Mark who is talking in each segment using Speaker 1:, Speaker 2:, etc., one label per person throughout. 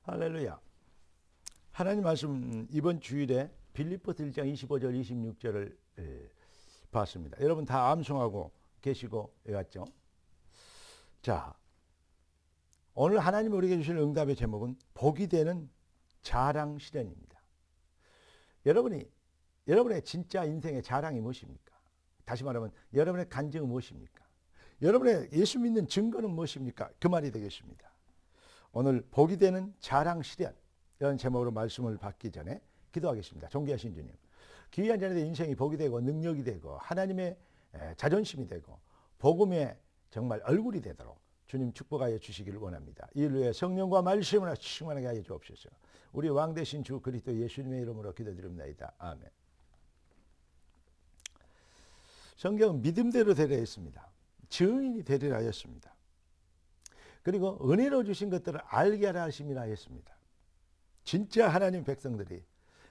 Speaker 1: 할렐루야. 하나님 말씀 이번 주일에 빌립보서 1장 25절 26절을 봤습니다. 여러분 다 암송하고 계시고 왔죠? 자, 오늘 하나님 우리에게 주실 응답의 제목은 복이 되는 자랑 실현입니다. 여러분의 진짜 인생의 자랑이 무엇입니까? 다시 말하면 여러분의 간증은 무엇입니까? 여러분의 예수 믿는 증거는 무엇입니까? 그 말이 되겠습니다. 오늘 복이 되는 자랑 실현 이런 제목으로 말씀을 받기 전에 기도하겠습니다. 존귀하신 주님, 귀한 자녀의 인생이 복이 되고 능력이 되고 하나님의 자존심이 되고 복음의 정말 얼굴이 되도록 주님 축복하여 주시기를 원합니다. 이를 위해 성령과 말씀을 충만하게 하여 주옵소서. 우리 왕 되신 주 그리스도 예수님의 이름으로 기도드립니다. 아멘. 성경은 믿음대로 되려 했습니다. 증인이 되리라 하였습니다. 그리고 은혜로 주신 것들을 알게 하라 하심이라 했습니다. 진짜 하나님 백성들이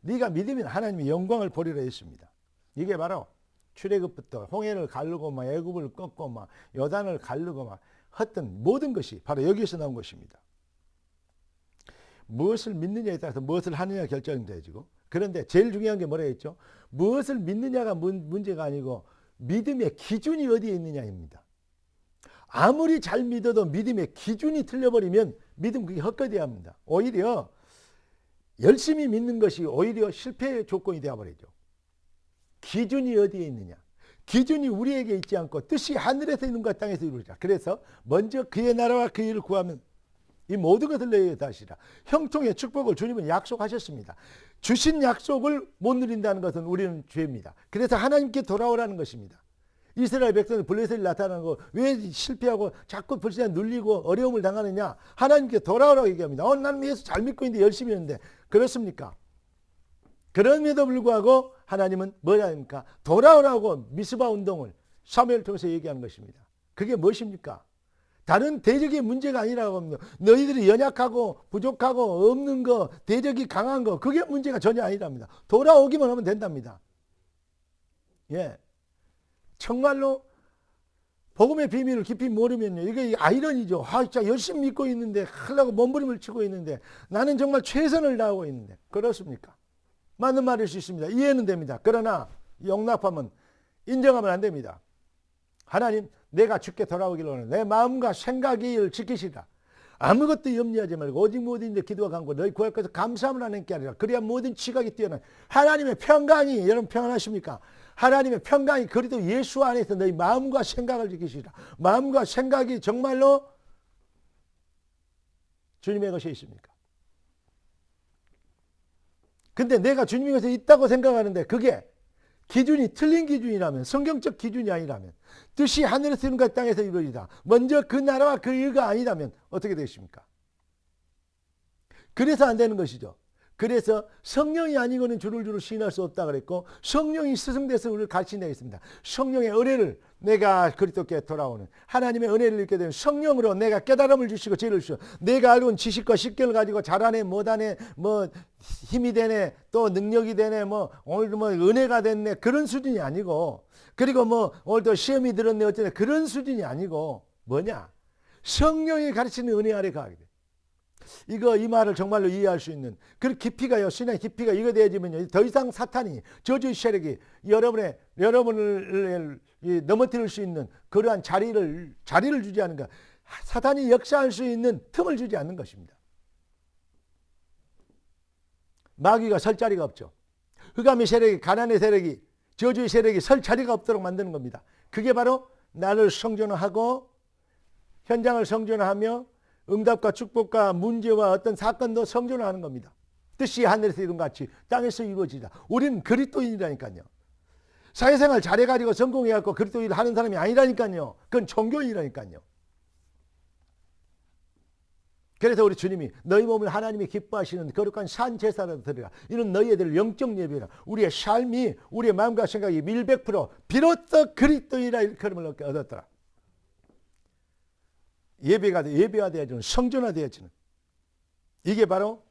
Speaker 1: 네가 믿으면 하나님의 영광을 보리라 했습니다. 이게 바로 출애굽부터 홍해를 가르고 막 애굽을 꺾고 막 요단을 가르고 막 했던 모든 것이 바로 여기에서 나온 것입니다. 무엇을 믿느냐에 따라서 무엇을 하느냐가 결정되어지고, 그런데 제일 중요한 게 뭐라 했죠? 무엇을 믿느냐가 문제가 아니고 믿음의 기준이 어디에 있느냐입니다. 아무리 잘 믿어도 믿음의 기준이 틀려버리면 믿음 그게 헛되어야 합니다. 오히려 열심히 믿는 것이 오히려 실패의 조건이 되어버리죠. 기준이 어디에 있느냐? 기준이 우리에게 있지 않고 뜻이 하늘에서 있는 것 땅에서 이루어지라. 그래서 먼저 그의 나라와 그 일을 구하면 이 모든 것을 너희에게 하시라. 형통의 축복을 주님은 약속하셨습니다. 주신 약속을 못 누린다는 것은 우리는 죄입니다. 그래서 하나님께 돌아오라는 것입니다. 이스라엘 백성들 블레셋이 나타나는 거 왜 실패하고 자꾸 불신에 눌리고 어려움을 당하느냐? 하나님께 돌아오라고 얘기합니다. 나는 예수 잘 믿고 있는데 열심히 했는데 그렇습니까? 그럼에도 불구하고 하나님은 뭐라 합니까? 돌아오라고 미스바 운동을 사무엘을 통해서 얘기하는 것입니다. 그게 무엇입니까? 다른 대적의 문제가 아니라고 합니다. 너희들이 연약하고 부족하고 없는 거, 대적이 강한 거, 그게 문제가 전혀 아니랍니다. 돌아오기만 하면 된답니다. 예. 정말로 복음의 비밀을 깊이 모르면요, 이게 아이러니죠. 진짜 열심히 믿고 있는데 하려고 몸부림을 치고 있는데 나는 정말 최선을 다하고 있는데 그렇습니까? 맞는 말일 수 있습니다. 이해는 됩니다. 그러나 용납하면, 인정하면 안 됩니다. 하나님, 내가 주께 돌아오기를 원해. 내 마음과 생각을 지키시라. 아무것도 염려하지 말고 오직 모든데 기도와 간구 너희 구할 것을 감사함을 하나님께 하리라. 그래야 모든 지각이 뛰어난 하나님의 평강이, 여러분 평안하십니까? 하나님의 평강이 그리스도 예수 안에서 너희 마음과 생각을 지키시라. 마음과 생각이 정말로 주님의 것이 있습니까? 근데 내가 주님의 것에 있다고 생각하는데 그게 기준이 틀린 기준이라면, 성경적 기준이 아니라면, 뜻이 하늘에서 이룬 것 땅에서 이루어지다. 먼저 그 나라와 그 일가 아니라면 어떻게 되십니까? 그래서 안 되는 것이죠. 그래서 성령이 아니고는 주를 시인할 수 없다 그랬고, 성령이 스승돼서 우리를 가르치겠습니다. 성령의 은혜를, 내가 그리스도께 돌아오는 하나님의 은혜를 읽게 되면 성령으로 내가 깨달음을 주시고 지혜를 주시고, 내가 알고 온 지식과 식견을 가지고 잘하네 못하네 뭐 힘이 되네 또 능력이 되네 뭐 오늘도 뭐 은혜가 됐네 그런 수준이 아니고, 그리고 뭐 오늘도 시험이 들었네 어쩌네 그런 수준이 아니고, 뭐냐? 성령이 가르치는 은혜 아래 가게 돼. 이 말을 정말로 이해할 수 있는 그 깊이가요, 신앙의 깊이가 이거 되어지면요, 더 이상 사탄이, 저주의 세력이 여러분을 넘어뜨릴 수 있는 그러한 자리를 주지 않는 것, 사탄이 역사할 수 있는 틈을 주지 않는 것입니다. 마귀가 설 자리가 없죠. 흑암의 세력이, 가난의 세력이, 저주의 세력이 설 자리가 없도록 만드는 겁니다. 그게 바로 나를 성전하고 현장을 성전하며 응답과 축복과 문제와 어떤 사건도 성전하는 겁니다. 뜻이 하늘에서 이룬 같이 땅에서 이루어지다. 우리는 그리스도인이라니까요. 사회생활 잘해가지고 성공해갖고 그리스도인을 하는 사람이 아니라니까요. 그건 종교인이라니까요. 그래서 우리 주님이 너희 몸을 하나님이 기뻐하시는 거룩한 산 제사로 드리라. 이는 너희들 영적 예배라. 우리의 삶이, 우리의 마음과 생각이 100% 비로소 그리스도인이라 일컬음을 얻었더라. 예배화되어지는, 성전화되어지는, 이게 바로,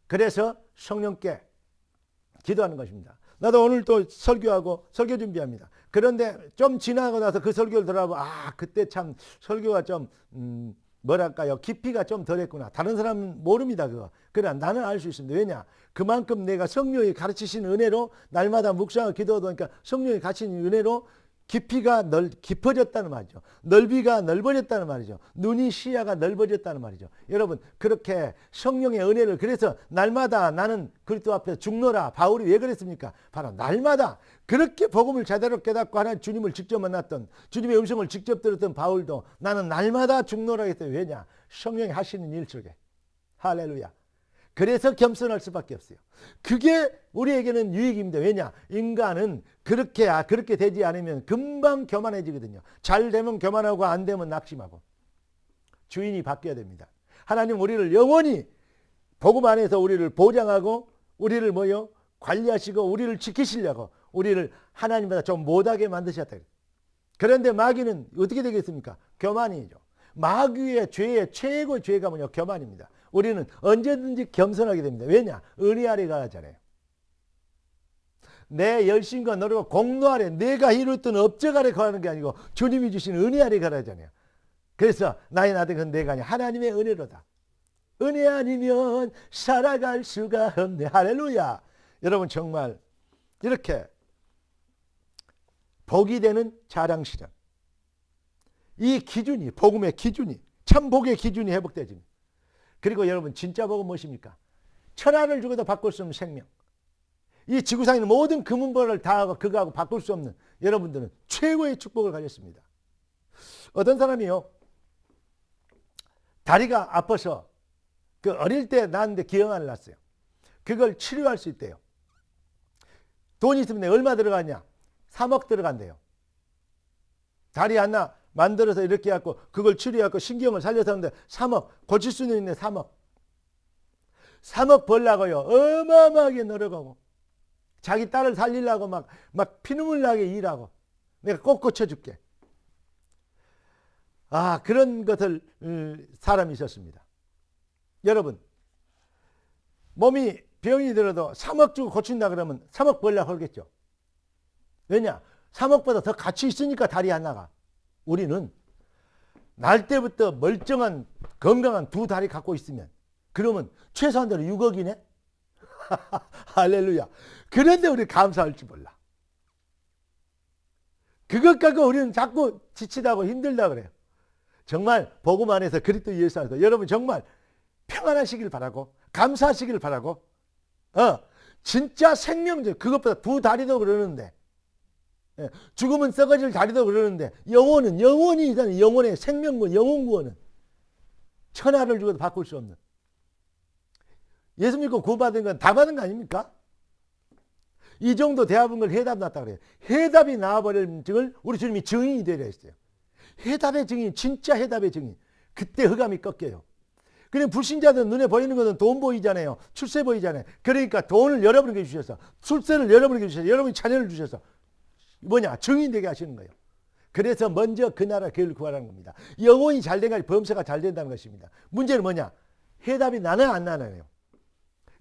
Speaker 1: 그래서 성령께 기도하는 것입니다. 나도 오늘 또 설교하고 설교 준비합니다. 그런데 좀 지나고 나서 그 설교를 들어보면 그때 참 설교가 좀 뭐랄까요? 깊이가 좀 덜했구나. 다른 사람은 모릅니다, 그거. 그러나 나는 알 수 있습니다. 왜냐? 그만큼 내가 성령이 가르치신 은혜로 날마다 묵상하고 기도하다 보니까 성령이 가르치신 은혜로 깊이가 깊어졌다는 말이죠. 넓이가 넓어졌다는 말이죠. 눈이 시야가 넓어졌다는 말이죠. 여러분, 그렇게 성령의 은혜를, 그래서 날마다 나는 그리스도 앞에서 죽노라. 바울이 왜 그랬습니까? 바로 날마다 그렇게 복음을 제대로 깨닫고 하나님 주님을 직접 만났던, 주님의 음성을 직접 들었던 바울도 나는 날마다 죽노라 했어요. 왜냐? 성령이 하시는 일 속에. 할렐루야. 그래서 겸손할 수밖에 없어요. 그게 우리에게는 유익입니다. 왜냐? 인간은 그렇게 되지 않으면 금방 교만해지거든요. 잘 되면 교만하고 안 되면 낙심하고. 주인이 바뀌어야 됩니다. 하나님 우리를 영원히 복음 안에서 우리를 보장하고 우리를 관리하시고 우리를 지키시려고 우리를 하나님보다 좀 못하게 만드셨다. 그런데 마귀는 어떻게 되겠습니까? 교만이죠. 마귀의 죄의 최고의 죄가 교만입니다. 우리는 언제든지 겸손하게 됩니다. 왜냐? 은혜 아래 가잖아요. 내 열심과 노력과 공로 아래, 내가 이루었던 업적 아래 가는 게 아니고 주님이 주신 은혜 아래 가라잖아요. 그래서 나의 나대는 내가 아니야. 하나님의 은혜로다. 은혜 아니면 살아갈 수가 없네. 할렐루야. 여러분, 정말 이렇게 복이 되는 자랑시장, 이 기준이, 복음의 기준이, 참 복의 기준이 회복되집니다. 그리고 여러분, 진짜 복은 무엇입니까? 천하를 주고도 바꿀 수 없는 생명. 이 지구상에 있는 모든 금은보를 다하고 그거하고 바꿀 수 없는 여러분들은 최고의 축복을 가졌습니다. 어떤 사람이요, 다리가 아파서 어릴 때 낳았는데 기형아를 낳았어요. 그걸 치료할 수 있대요. 돈이 있으면 얼마 들어가냐? 3억 들어간대요. 다리 하나 만들어서 이렇게 해갖고 그걸 치료해갖고 신경을 살려서 하는데 3억, 고칠 수는 있는데 3억. 3억 벌라고요. 어마어마하게 노력하고 자기 딸을 살리려고 막 피눈물 나게 일하고 내가 꼭 고쳐줄게. 그런 것을 사람이 있었습니다. 여러분, 몸이 병이 들어도 3억 주고 고친다 그러면 3억 벌려고 하겠죠. 왜냐? 3억보다 더 가치 있으니까 다리 하나가. 우리는 날 때부터 멀쩡한 건강한 두 다리 갖고 있으면 그러면 최소한대로 6억이네. 할렐루야. 그런데 우리 감사할지 몰라. 그것 갖고 우리는 자꾸 지치다고 힘들다 그래요. 정말 복음 안에서 그리스도 예수 안에서 여러분 정말 평안하시길 바라고 감사하시길 바라고 진짜 생명적, 그것보다 두 다리도 그러는데, 죽으면 썩어질 다리도 그러는데, 영혼은 영원히 있다는 영혼의 생명군, 영혼 구원은 천하를 주고도 바꿀 수 없는, 예수 믿고 구원받은 건 다 받은 거 아닙니까? 이 정도 대답은 걸 해답 났다 그래요. 해답이 나와버린 증을 우리 주님이 증인이 되려 했어요. 해답의 증인, 진짜 해답의 증인. 그때 흑암이 꺾여요. 그럼 불신자들 눈에 보이는 것은 돈 보이잖아요. 출세 보이잖아요. 그러니까 돈을 여러분에게 주셔서, 출세를 여러분에게 주셔서, 여러분이 자녀를 주셔서 증인 되게 하시는 거예요. 그래서 먼저 그 나라 교회를 구하라는 겁니다. 영혼이 잘 된가 범사가 잘 된다는 것입니다. 문제는 뭐냐? 해답이 나나 안 나나요.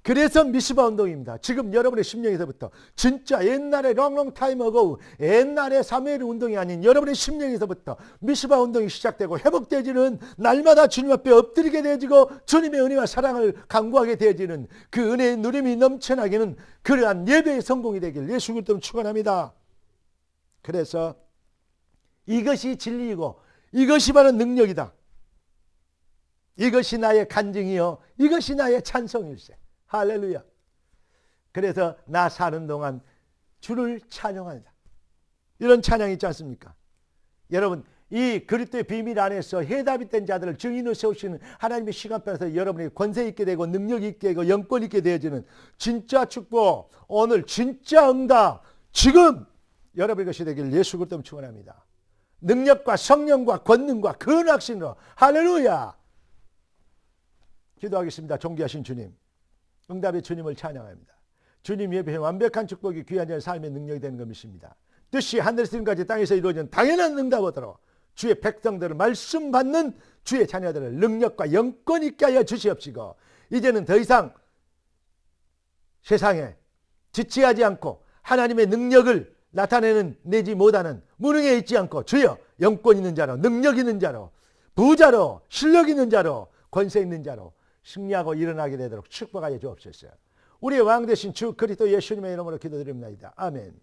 Speaker 1: 그래서 미스바 운동입니다. 지금 여러분의 심령에서부터 진짜 옛날에 롱롱 타임 어고 옛날에 사무엘 운동이 아닌 여러분의 심령에서부터 미스바 운동이 시작되고 회복되지는, 날마다 주님 앞에 엎드리게 되어지고 주님의 은혜와 사랑을 간구하게 되어지는 그 은혜의 누림이 넘쳐나기는 그러한 예배의 성공이 되길 예수 그리스도로 축원합니다. 그래서 이것이 진리이고 이것이 바로 능력이다. 이것이 나의 간증이요 이것이 나의 찬송일세. 할렐루야. 그래서 나 사는 동안 주를 찬양한다. 이런 찬양이 있지 않습니까? 여러분, 이 그리스도의 비밀 안에서 해답이 된 자들을 증인으로 세우시는 하나님의 시간표에서 여러분이 권세 있게 되고 능력 있게 되고 영권 있게 되어지는 진짜 축복, 오늘 진짜 응답, 지금 여러분의 것이 되길 예수 그리스도로 축원합니다. 능력과 성령과 권능과 그 확신으로 할렐루야. 기도하겠습니다. 존귀하신 주님, 응답의 주님을 찬양합니다. 주님 예배에 완벽한 축복이 귀한 자의 삶의 능력이 되는 것 믿습니다. 뜻이 하늘에서 지금까지 땅에서 이루어진 당연한 응답 얻도록 주의 백성들을 말씀 받는 주의 자녀들을 능력과 영권 있게 하여 주시옵시고, 이제는 더 이상 세상에 지체하지 않고 하나님의 능력을 나타내는 내지 못하는 무능에 있지 않고 주여 영권 있는 자로 능력 있는 자로 부자로, 실력 있는 자로, 권세 있는 자로 승리하고 일어나게 되도록 축복하여 주옵소서. 우리의 왕 되신 주 그리스도 예수님의 이름으로 기도드립니다. 아멘.